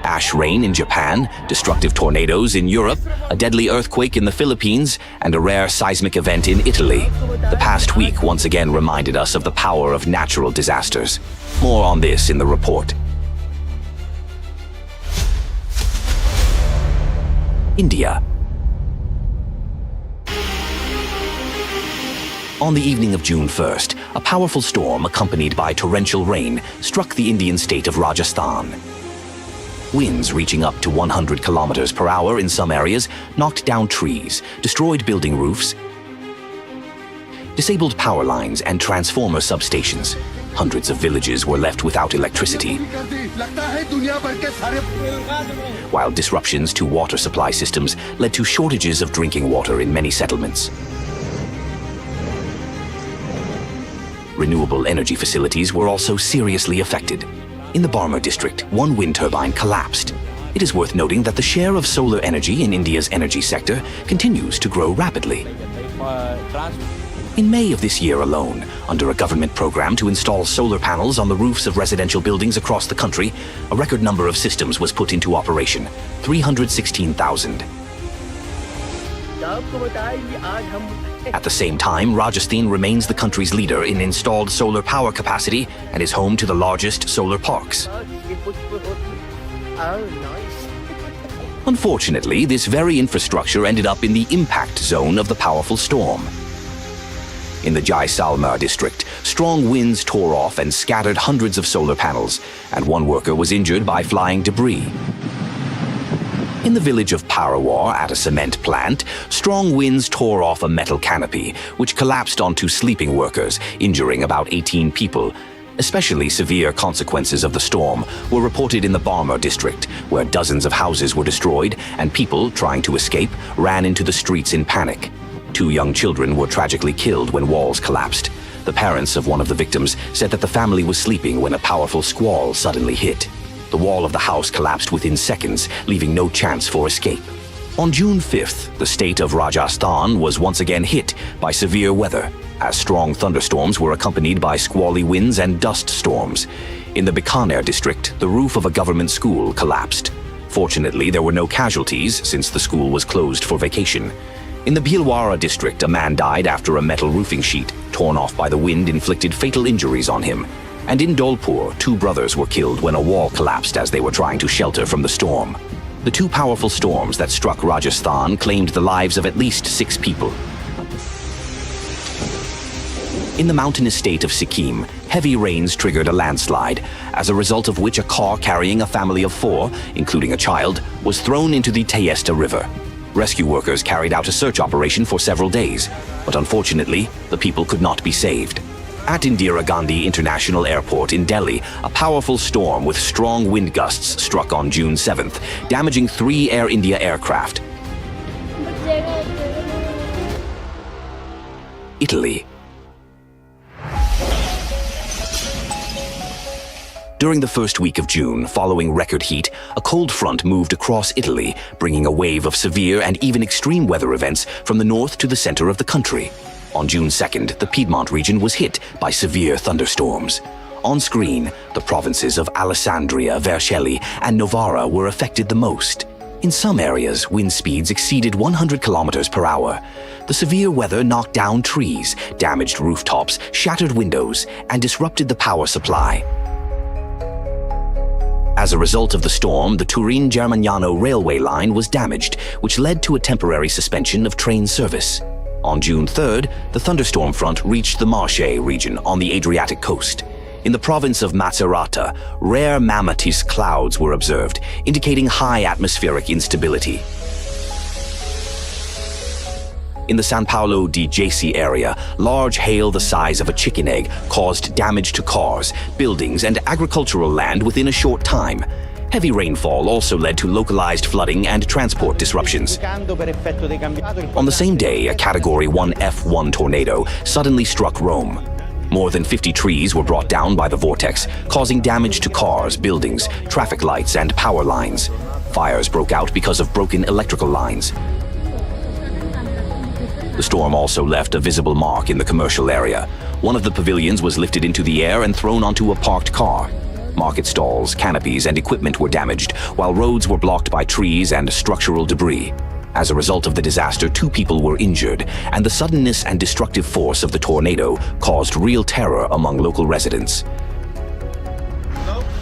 Ash rain in Japan, destructive tornadoes in Europe, a deadly earthquake in the Philippines, and a rare seismic event in Italy. The past week once again reminded us of the power of natural disasters. More on this in the report. India. On the evening of June 1st, a powerful storm accompanied by torrential rain struck the Indian state of Rajasthan. Winds reaching up to 100 kilometers per hour in some areas knocked down trees, destroyed building roofs, disabled power lines and transformer substations. Hundreds of villages were left without electricity, while disruptions to water supply systems led to shortages of drinking water in many settlements. Renewable energy facilities were also seriously affected. In the Barmer district, one wind turbine collapsed. It is worth noting that the share of solar energy in India's energy sector continues to grow rapidly. In May of this year alone, under a government program to install solar panels on the roofs of residential buildings across the country, a record number of systems was put into operation, 316,000. At the same time, Rajasthan remains the country's leader in installed solar power capacity and is home to the largest solar parks. Unfortunately, this very infrastructure ended up in the impact zone of the powerful storm. In the Jaisalmer district, strong winds tore off and scattered hundreds of solar panels, and one worker was injured by flying debris. In the village of Parawar, at a cement plant, strong winds tore off a metal canopy, which collapsed onto sleeping workers, injuring about 18 people. Especially severe consequences of the storm were reported in the Barmer district, where dozens of houses were destroyed and people, trying to escape, ran into the streets in panic. 2 young children were tragically killed when walls collapsed. The parents of one of the victims said that the family was sleeping when a powerful squall suddenly hit. The wall of the house collapsed within seconds, leaving no chance for escape. On June 5th, the state of Rajasthan was once again hit by severe weather, as strong thunderstorms were accompanied by squally winds and dust storms. In the Bikaner district, the roof of a government school collapsed. Fortunately, there were no casualties since the school was closed for vacation. In the Bhilwara district, a man died after a metal roofing sheet, torn off by the wind, inflicted fatal injuries on him. And in Dholpur, 2 brothers were killed when a wall collapsed as they were trying to shelter from the storm. The 2 powerful storms that struck Rajasthan claimed the lives of at least 6 people. In the mountainous state of Sikkim, heavy rains triggered a landslide, as a result of which a car carrying a family of 4, including a child, was thrown into the Tayesta River. Rescue workers carried out a search operation for several days, but unfortunately, the people could not be saved. At Indira Gandhi International Airport in Delhi, a powerful storm with strong wind gusts struck on June 7th, damaging 3 Air India aircraft. Italy. During the first week of June, following record heat, a cold front moved across Italy, bringing a wave of severe and even extreme weather events from the north to the center of the country. On June 2nd, the Piedmont region was hit by severe thunderstorms. On screen, the provinces of Alessandria, Vercelli, and Novara were affected the most. In some areas, wind speeds exceeded 100 kilometers per hour. The severe weather knocked down trees, damaged rooftops, shattered windows, and disrupted the power supply. As a result of the storm, the Turin-Germagnano railway line was damaged, which led to a temporary suspension of train service. On June 3rd, the thunderstorm front reached the Marche region on the Adriatic coast. In the province of Macerata, rare mammatus clouds were observed, indicating high atmospheric instability. In the San Paolo di Jesi area, large hail the size of a chicken egg caused damage to cars, buildings, and agricultural land within a short time. Heavy rainfall also led to localized flooding and transport disruptions. On the same day, a Category 1 F1 tornado suddenly struck Rome. More than 50 trees were brought down by the vortex, causing damage to cars, buildings, traffic lights, and power lines. Fires broke out because of broken electrical lines. The storm also left a visible mark in the commercial area. One of the pavilions was lifted into the air and thrown onto a parked car. Market stalls, canopies, and equipment were damaged, while roads were blocked by trees and structural debris. As a result of the disaster, 2 people were injured, and the suddenness and destructive force of the tornado caused real terror among local residents.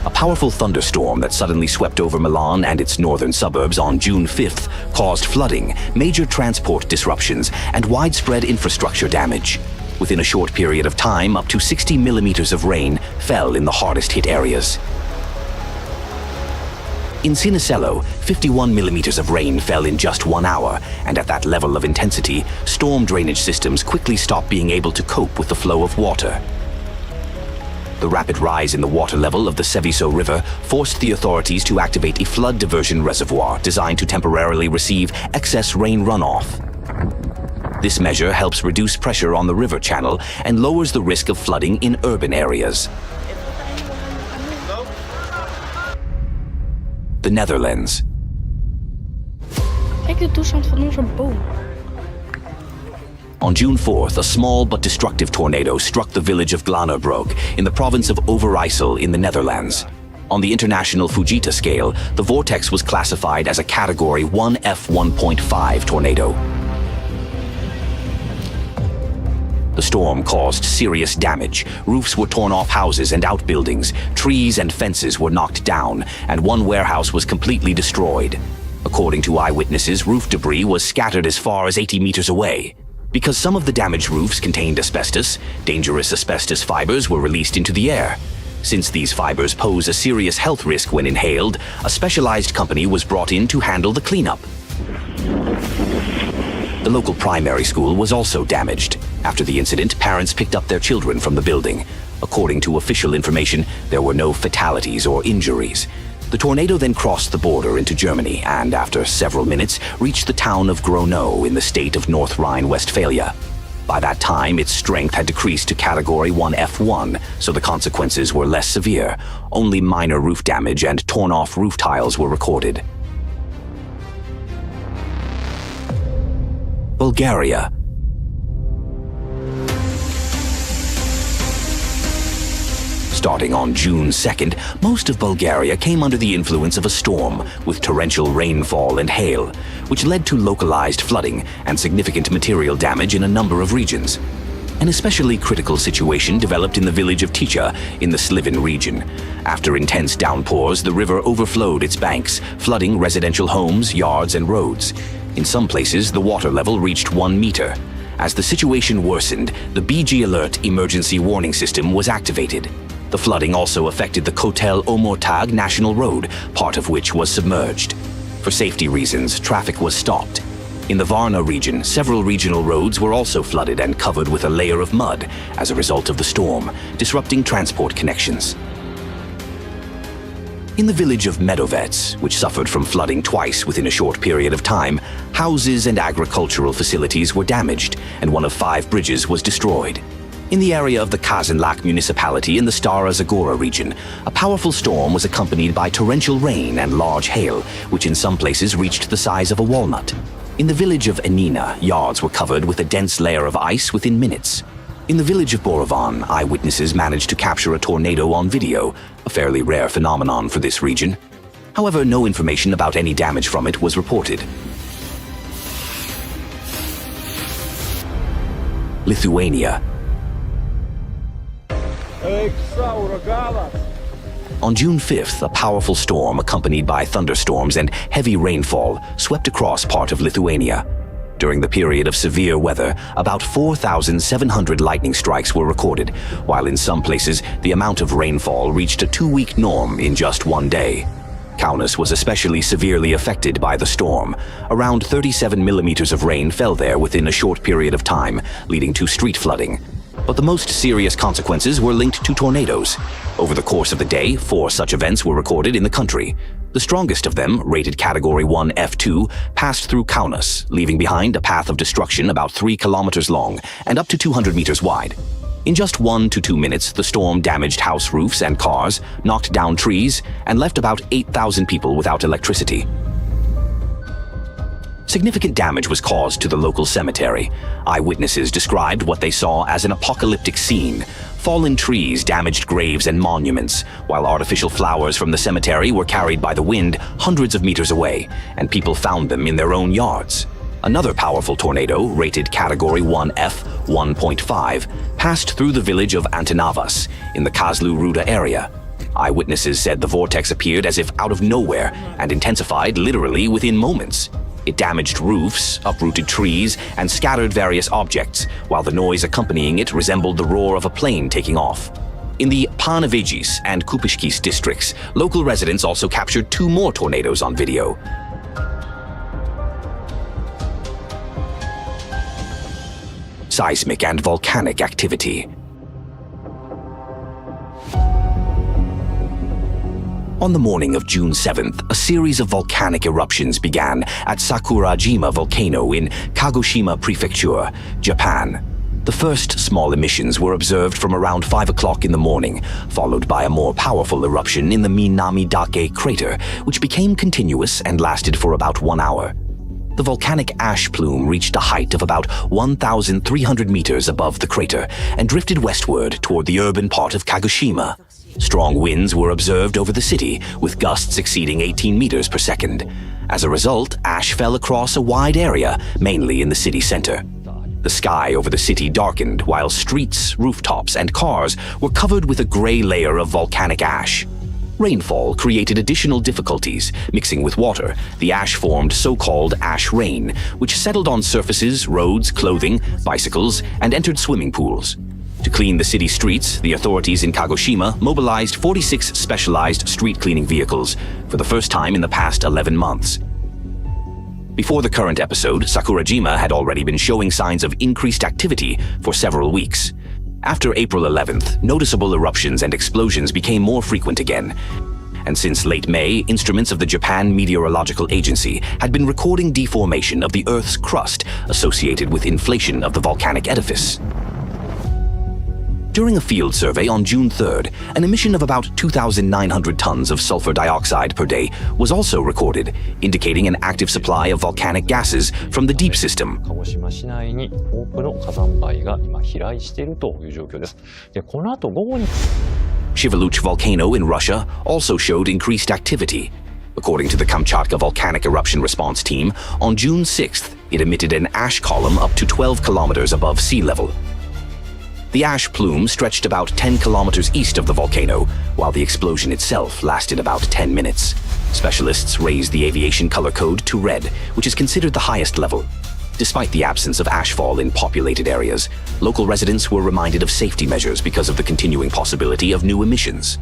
A powerful thunderstorm that suddenly swept over Milan and its northern suburbs on June 5th caused flooding, major transport disruptions, and widespread infrastructure damage. Within a short period of time, up to 60 millimeters of rain fell in the hardest-hit areas. In Sinicello, 51 millimeters of rain fell in just 1 hour, and at that level of intensity, storm drainage systems quickly stopped being able to cope with the flow of water. The rapid rise in the water level of the Seviso River forced the authorities to activate a flood diversion reservoir designed to temporarily receive excess rain runoff. This measure helps reduce pressure on the river channel and lowers the risk of flooding in urban areas. The Netherlands. Kijk de toestand van onze boom. On June 4th, a small but destructive tornado struck the village of Glanerbroek in the province of Overijssel in the Netherlands. On the international Fujita scale, the vortex was classified as a Category 1 F1.5 tornado. The storm caused serious damage. Roofs were torn off houses and outbuildings, trees and fences were knocked down, and one warehouse was completely destroyed. According to eyewitnesses, roof debris was scattered as far as 80 meters away. Because some of the damaged roofs contained asbestos, dangerous asbestos fibers were released into the air. Since these fibers pose a serious health risk when inhaled, a specialized company was brought in to handle the cleanup. The local primary school was also damaged. After the incident, parents picked up their children from the building. According to official information, there were no fatalities or injuries. The tornado then crossed the border into Germany and, after several minutes, reached the town of Grono in the state of North Rhine-Westphalia. By that time, its strength had decreased to Category 1 F1, so the consequences were less severe. Only minor roof damage and torn-off roof tiles were recorded. Bulgaria. Starting on June 2nd, most of Bulgaria came under the influence of a storm with torrential rainfall and hail, which led to localized flooding and significant material damage in a number of regions. An especially critical situation developed in the village of Tica in the Sliven region. After intense downpours, the river overflowed its banks, flooding residential homes, yards, and roads. In some places, the water level reached 1 meter. As the situation worsened, the BG Alert emergency warning system was activated. The flooding also affected the Kotel Omortag National Road, part of which was submerged. For safety reasons, traffic was stopped. In the Varna region, several regional roads were also flooded and covered with a layer of mud as a result of the storm, disrupting transport connections. In the village of Medovets, which suffered from flooding twice within a short period of time, houses and agricultural facilities were damaged, and one of 5 bridges was destroyed. In the area of the Kazanlak municipality in the Stara Zagora region, a powerful storm was accompanied by torrential rain and large hail, which in some places reached the size of a walnut. In the village of Enina, yards were covered with a dense layer of ice within minutes. In the village of Borovan, eyewitnesses managed to capture a tornado on video, a fairly rare phenomenon for this region. However, no information about any damage from it was reported. Lithuania. On June 5th, a powerful storm accompanied by thunderstorms and heavy rainfall swept across part of Lithuania. During the period of severe weather, about 4,700 lightning strikes were recorded, while in some places the amount of rainfall reached a 2-week norm in just 1 day. Kaunas was especially severely affected by the storm. Around 37 millimeters of rain fell there within a short period of time, leading to street flooding. But the most serious consequences were linked to tornadoes. Over the course of the day, 4 such events were recorded in the country. The strongest of them, rated Category 1 F2, passed through Kaunas, leaving behind a path of destruction about 3 kilometers long and up to 200 meters wide. In just 1 to 2 minutes, the storm damaged house roofs and cars, knocked down trees, and left about 8,000 people without electricity. Significant damage was caused to the local cemetery. Eyewitnesses described what they saw as an apocalyptic scene. Fallen trees damaged graves and monuments, while artificial flowers from the cemetery were carried by the wind hundreds of meters away, and people found them in their own yards. Another powerful tornado, rated Category 1F 1.5, passed through the village of Antonavas in the Kazlu Ruda area. Eyewitnesses said the vortex appeared as if out of nowhere and intensified literally within moments. It damaged roofs, uprooted trees, and scattered various objects, while the noise accompanying it resembled the roar of a plane taking off. In the Panavagis and Kupishkis districts, local residents also captured 2 more tornadoes on video. Seismic and volcanic activity. On the morning of June 7th, a series of volcanic eruptions began at Sakurajima volcano in Kagoshima Prefecture, Japan. The first small emissions were observed from around 5 o'clock in the morning, followed by a more powerful eruption in the Minamidake crater, which became continuous and lasted for about 1 hour. The volcanic ash plume reached a height of about 1,300 meters above the crater and drifted westward toward the urban part of Kagoshima. Strong winds were observed over the city, with gusts exceeding 18 meters per second. As a result, ash fell across a wide area, mainly in the city center. The sky over the city darkened, while streets, rooftops, and cars were covered with a gray layer of volcanic ash. Rainfall created additional difficulties. Mixing with water, the ash formed so-called ash rain, which settled on surfaces, roads, clothing, bicycles, and entered swimming pools. To clean the city streets, the authorities in Kagoshima mobilized 46 specialized street cleaning vehicles for the first time in the past 11 months. Before the current episode, Sakurajima had already been showing signs of increased activity for several weeks. After April 11th, noticeable eruptions and explosions became more frequent again. And since late May, instruments of the Japan Meteorological Agency had been recording deformation of the Earth's crust associated with inflation of the volcanic edifice. During a field survey on June 3rd, an emission of about 2,900 tons of sulfur dioxide per day was also recorded, indicating an active supply of volcanic gases from the deep system. 鹿児島市内に多くの火山灰が今飛来しているという状況です。で、この後午後に Shiveluch volcano in Russia also showed increased activity. According to the Kamchatka Volcanic Eruption Response Team, on June 6th, it emitted an ash column up to 12 kilometers above sea level. The ash plume stretched about 10 kilometers east of the volcano, while the explosion itself lasted about 10 minutes. Specialists raised the aviation color code to red, which is considered the highest level. Despite the absence of ashfall in populated areas, local residents were reminded of safety measures because of the continuing possibility of new emissions.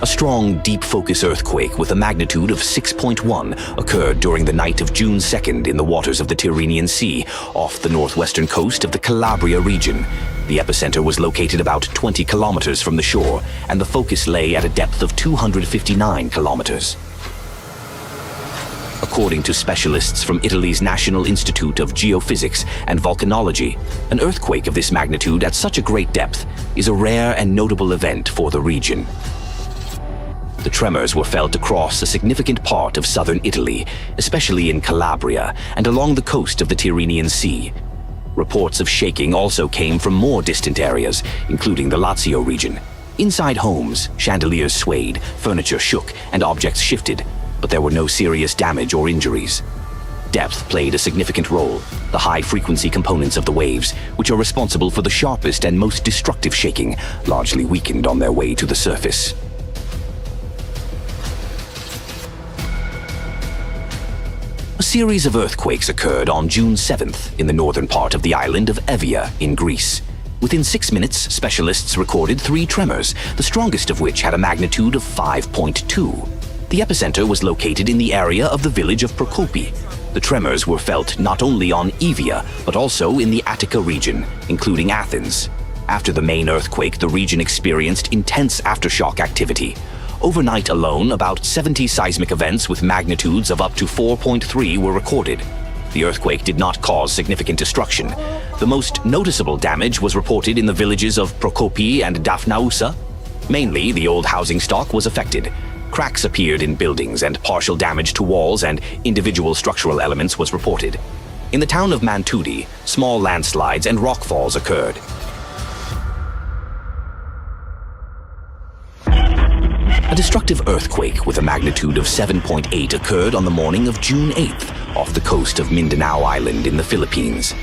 A strong, deep-focus earthquake with a magnitude of 6.1 occurred during the night of June 2nd in the waters of the Tyrrhenian Sea, off the northwestern coast of the Calabria region. The epicenter was located about 20 kilometers from the shore, and the focus lay at a depth of 259 kilometers. According to specialists from Italy's National Institute of Geophysics and Volcanology, an earthquake of this magnitude at such a great depth is a rare and notable event for the region. The tremors were felt across a significant part of southern Italy, especially in Calabria and along the coast of the Tyrrhenian Sea. Reports of shaking also came from more distant areas, including the Lazio region. Inside homes, chandeliers swayed, furniture shook, and objects shifted, but there were no serious damage or injuries. Depth played a significant role. The high-frequency components of the waves, which are responsible for the sharpest and most destructive shaking, largely weakened on their way to the surface. A series of earthquakes occurred on June 7th in the northern part of the island of Evia in Greece. Within 6 minutes, specialists recorded 3 tremors, the strongest of which had a magnitude of 5.2. The epicenter was located in the area of the village of Prokopi. The tremors were felt not only on Evia, but also in the Attica region, including Athens. After the main earthquake, the region experienced intense aftershock activity. Overnight alone, about 70 seismic events with magnitudes of up to 4.3 were recorded. The earthquake did not cause significant destruction. The most noticeable damage was reported in the villages of Prokopi and Dafnausa. Mainly, the old housing stock was affected. Cracks appeared in buildings and partial damage to walls and individual structural elements was reported. In the town of Mantudi, small landslides and rockfalls occurred. A destructive earthquake with a magnitude of 7.8 occurred on the morning of June 8th off the coast of Mindanao Island in the Philippines.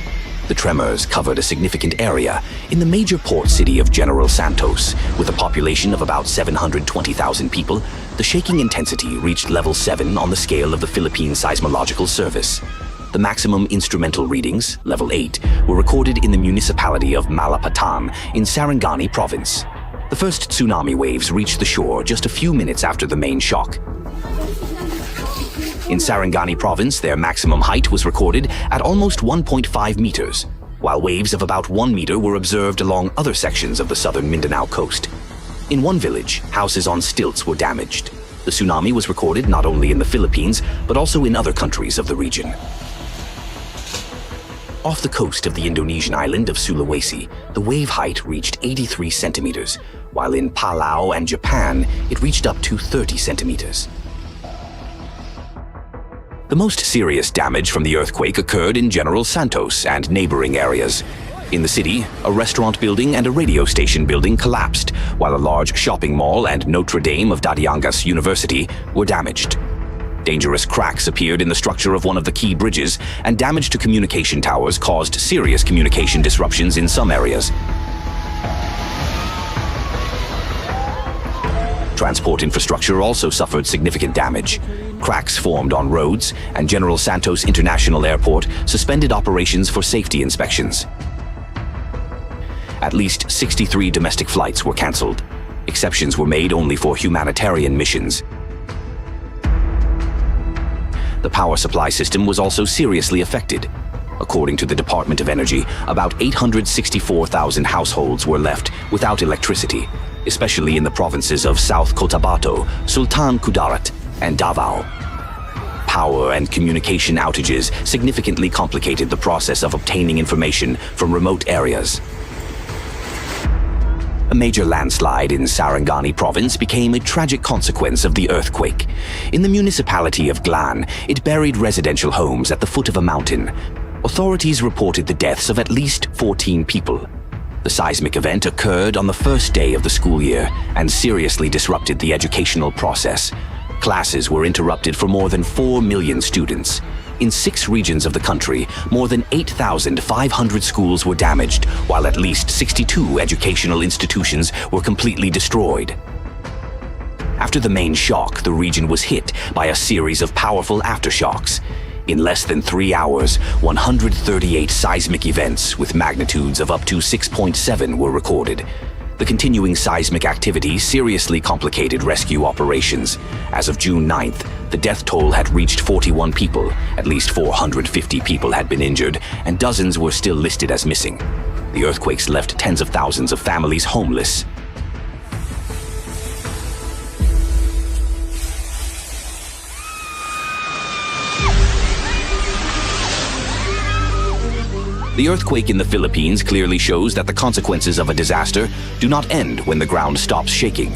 The tremors covered a significant area in the major port city of General Santos. With a population of about 720,000 people, the shaking intensity reached level 7 on the scale of the Philippine Seismological Service. The maximum instrumental readings, level 8, were recorded in the municipality of Malapatan in Sarangani province. The first tsunami waves reached the shore just a few minutes after the main shock. In Sarangani province, their maximum height was recorded at almost 1.5 meters, while waves of about 1 meter were observed along other sections of the southern Mindanao coast. In one village, houses on stilts were damaged. The tsunami was recorded not only in the Philippines, but also in other countries of the region. Off the coast of the Indonesian island of Sulawesi, the wave height reached 83 centimeters, while in Palau and Japan, it reached up to 30 centimeters. The most serious damage from the earthquake occurred in General Santos and neighboring areas. In the city, a restaurant building and a radio station building collapsed, while a large shopping mall and Notre Dame of Dadiangas University were damaged. Dangerous cracks appeared in the structure of one of the key bridges, and damage to communication towers caused serious communication disruptions in some areas. Transport infrastructure also suffered significant damage. Cracks formed on roads, and General Santos International Airport suspended operations for safety inspections. At least 63 domestic flights were cancelled. Exceptions were made only for humanitarian missions. The power supply system was also seriously affected. According to the Department of Energy, about 864,000 households were left without electricity, especially in the provinces of South Cotabato, Sultan Kudarat, and Davao. Power and communication outages significantly complicated the process of obtaining information from remote areas. A major landslide in Sarangani province became a tragic consequence of the earthquake. In the municipality of Glan, it buried residential homes at the foot of a mountain. Authorities reported the deaths of at least 14 people. The seismic event occurred on the first day of the school year and seriously disrupted the educational process. Classes were interrupted for more than 4 million students. In 6 regions of the country, more than 8,500 schools were damaged, while at least 62 educational institutions were completely destroyed. After the main shock, the region was hit by a series of powerful aftershocks. In less than 3 hours, 138 seismic events with magnitudes of up to 6.7 were recorded. The continuing seismic activity seriously complicated rescue operations. As of June 9th, the death toll had reached 41 people, at least 450 people had been injured, and dozens were still listed as missing. The earthquakes left tens of thousands of families homeless. The earthquake in the Philippines clearly shows that the consequences of a disaster do not end when the ground stops shaking.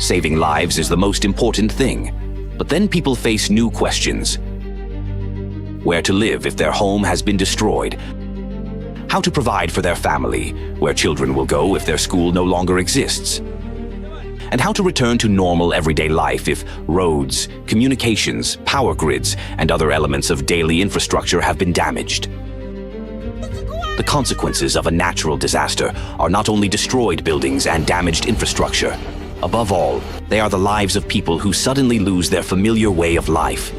Saving lives is the most important thing. But then people face new questions. Where to live if their home has been destroyed? How to provide for their family? Where children will go if their school no longer exists? And how to return to normal everyday life if roads, communications, power grids, and other elements of daily infrastructure have been damaged? The consequences of a natural disaster are not only destroyed buildings and damaged infrastructure. Above all, they are the lives of people who suddenly lose their familiar way of life.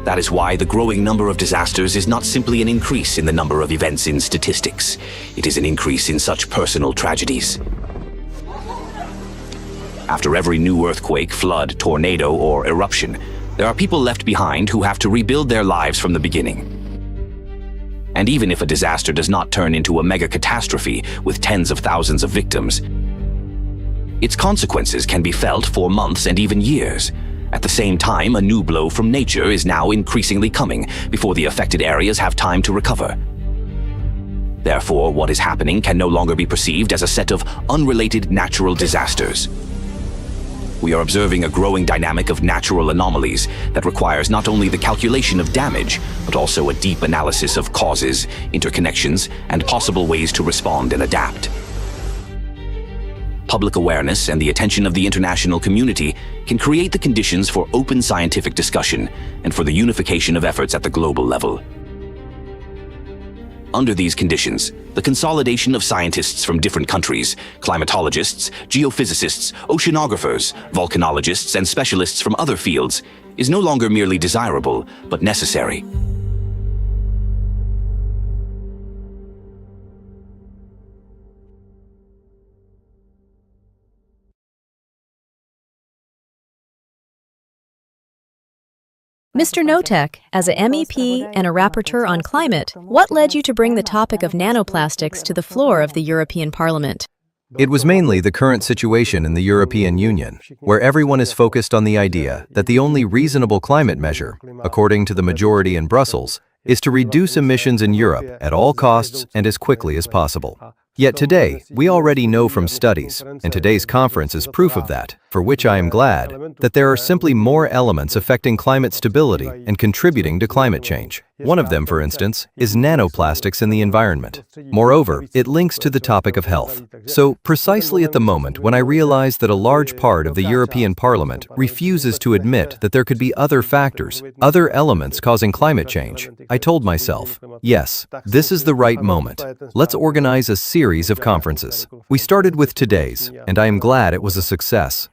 That is why the growing number of disasters is not simply an increase in the number of events in statistics. It is an increase in such personal tragedies. After every new earthquake, flood, tornado, or eruption, there are people left behind who have to rebuild their lives from the beginning. And even if a disaster does not turn into a mega catastrophe with tens of thousands of victims, its consequences can be felt for months and even years. At the same time, a new blow from nature is now increasingly coming before the affected areas have time to recover. Therefore, what is happening can no longer be perceived as a set of unrelated natural disasters. We are observing a growing dynamic of natural anomalies that requires not only the calculation of damage, but also a deep analysis of causes, interconnections, and possible ways to respond and adapt. Public awareness and the attention of the international community can create the conditions for open scientific discussion and for the unification of efforts at the global level. Under these conditions, the consolidation of scientists from different countries, climatologists, geophysicists, oceanographers, volcanologists, and specialists from other fields is no longer merely desirable, but necessary. Mr. Notek, as a MEP and a rapporteur on climate, what led you to bring the topic of nanoplastics to the floor of the European Parliament? It was mainly the current situation in the European Union, where everyone is focused on the idea that the only reasonable climate measure, according to the majority in Brussels, is to reduce emissions in Europe at all costs and as quickly as possible. Yet today, we already know from studies, and today's conference is proof of that, for which I am glad, that there are simply more elements affecting climate stability and contributing to climate change. One of them, for instance, is nanoplastics in the environment. Moreover, it links to the topic of health. So, precisely at the moment when I realized that a large part of the European Parliament refuses to admit that there could be other factors, other elements causing climate change, I told myself, yes, this is the right moment. Let's organize a series of conferences. We started with today's, and I am glad it was a success.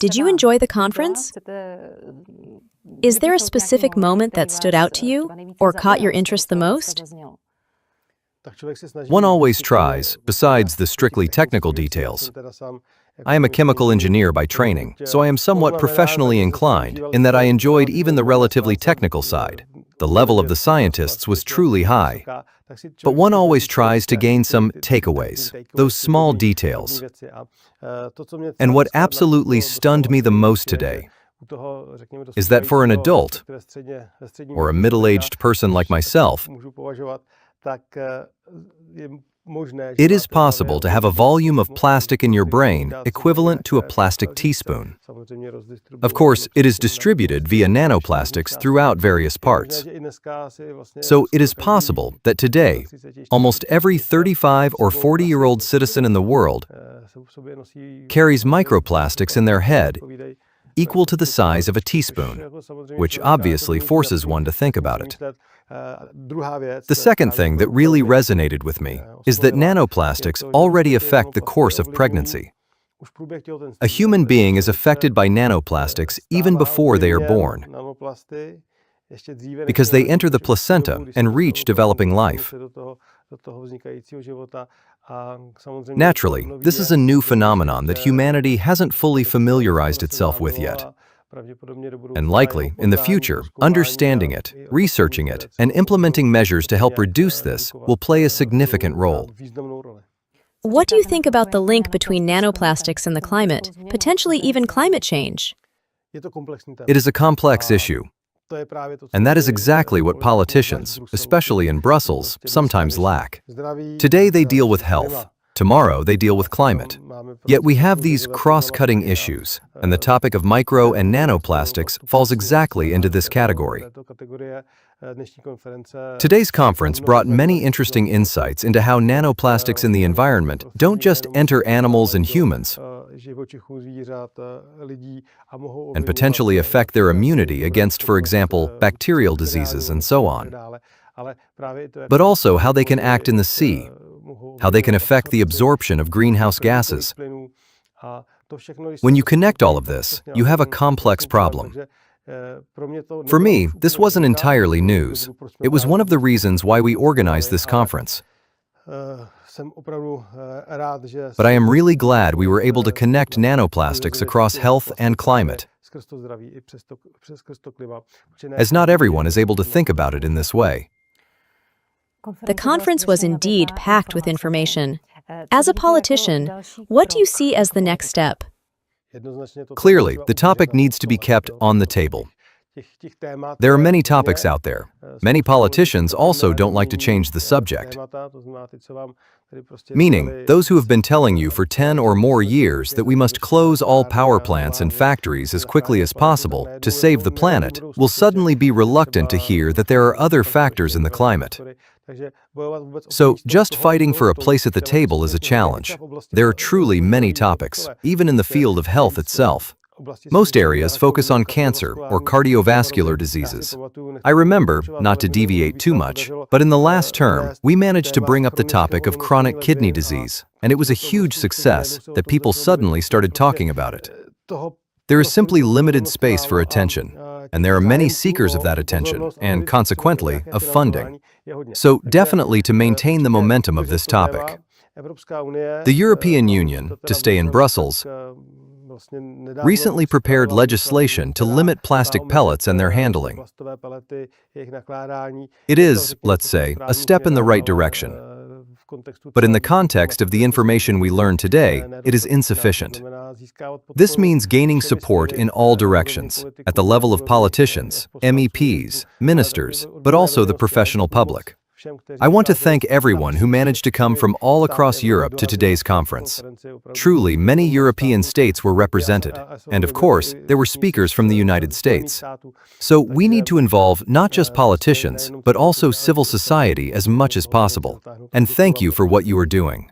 Did you enjoy the conference? Is there a specific moment that stood out to you or caught your interest the most? One always tries, besides the strictly technical details. I am a chemical engineer by training, so I am somewhat professionally inclined in that I enjoyed even the relatively technical side. The level of the scientists was truly high. But one always tries to gain some takeaways, those small details. And what absolutely stunned me the most today is that for an adult, or a middle-aged person like myself, it is possible to have a volume of plastic in your brain equivalent to a plastic teaspoon. Of course, it is distributed via nanoplastics throughout various parts. So it is possible that today, almost every 35 or 40-year-old citizen in the world carries microplastics in their head equal to the size of a teaspoon, which obviously forces one to think about it. The second thing that really resonated with me is that nanoplastics already affect the course of pregnancy. A human being is affected by nanoplastics even before they are born, because they enter the placenta and reach developing life. Naturally, this is a new phenomenon that humanity hasn't fully familiarized itself with yet. And likely, in the future, understanding it, researching it, and implementing measures to help reduce this will play a significant role. What do you think about the link between nanoplastics and the climate, potentially even climate change? It is a complex issue. And that is exactly what politicians, especially in Brussels, sometimes lack. Today they deal with health. Tomorrow they deal with climate. Yet we have these cross-cutting issues, and the topic of micro and nanoplastics falls exactly into this category. Today's conference brought many interesting insights into how nanoplastics in the environment don't just enter animals and humans, and potentially affect their immunity against, for example, bacterial diseases and so on, but also how they can act in the sea, how they can affect the absorption of greenhouse gases. When you connect all of this, you have a complex problem. For me, this wasn't entirely news. It was one of the reasons why we organized this conference. But I am really glad we were able to connect nanoplastics across health and climate, as not everyone is able to think about it in this way. The conference was indeed packed with information. As a politician, what do you see as the next step? Clearly, the topic needs to be kept on the table. There are many topics out there. Many politicians also don't like to change the subject. Meaning, those who have been telling you for 10 or more years that we must close all power plants and factories as quickly as possible to save the planet will suddenly be reluctant to hear that there are other factors in the climate. So, just fighting for a place at the table is a challenge. There are truly many topics, even in the field of health itself. Most areas focus on cancer or cardiovascular diseases. I remember, not to deviate too much, but in the last term, we managed to bring up the topic of chronic kidney disease, and it was a huge success that people suddenly started talking about it. There is simply limited space for attention, and there are many seekers of that attention, and consequently, of funding. So definitely to maintain the momentum of this topic. The European Union, to stay in Brussels, recently prepared legislation to limit plastic pellets and their handling. It is, let's say, a step in the right direction. But in the context of the information we learn today, it is insufficient. This means gaining support in all directions, at the level of politicians, MEPs, ministers, but also the professional public. I want to thank everyone who managed to come from all across Europe to today's conference. Truly, many European states were represented, and of course, there were speakers from the United States. So we need to involve not just politicians, but also civil society as much as possible. And thank you for what you are doing.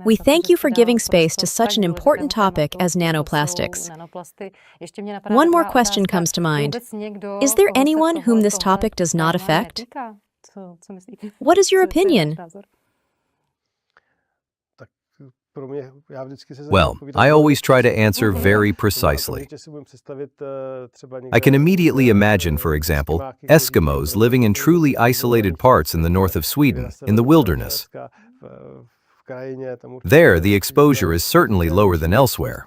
We thank you for giving space to such an important topic as nanoplastics. One more question comes to mind. Is there anyone whom this topic does not affect? What is your opinion? Well, I always try to answer very precisely. I can immediately imagine, for example, Eskimos living in truly isolated parts in the north of Sweden, in the wilderness. There, the exposure is certainly lower than elsewhere.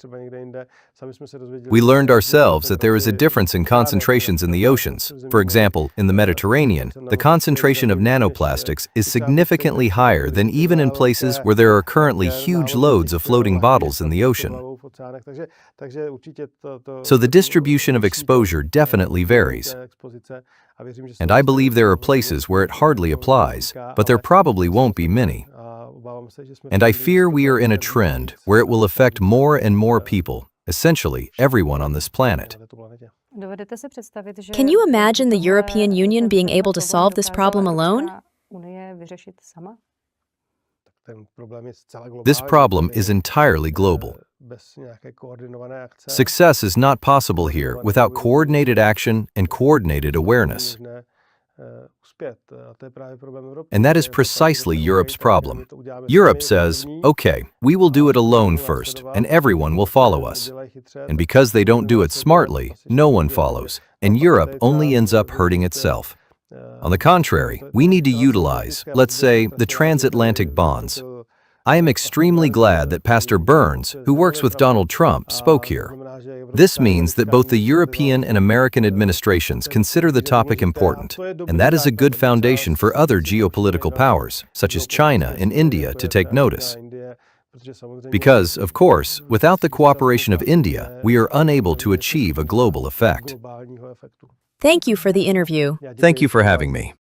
We learned ourselves that there is a difference in concentrations in the oceans. For example, in the Mediterranean, the concentration of nanoplastics is significantly higher than even in places where there are currently huge loads of floating bottles in the ocean. So the distribution of exposure definitely varies. And I believe there are places where it hardly applies, but there probably won't be many. And I fear we are in a trend where it will affect more and more people, essentially everyone on this planet. Can you imagine the European Union being able to solve this problem alone? This problem is entirely global. Success is not possible here without coordinated action and coordinated awareness. And that is precisely Europe's problem. Europe says, okay, we will do it alone first, and everyone will follow us. And because they don't do it smartly, no one follows, and Europe only ends up hurting itself. On the contrary, we need to utilize, let's say, the transatlantic bonds. I am extremely glad that Pastor Burns, who works with Donald Trump, spoke here. This means that both the European and American administrations consider the topic important, and that is a good foundation for other geopolitical powers, such as China and India, to take notice. Because, of course, without the cooperation of India, we are unable to achieve a global effect. Thank you for the interview. Thank you for having me.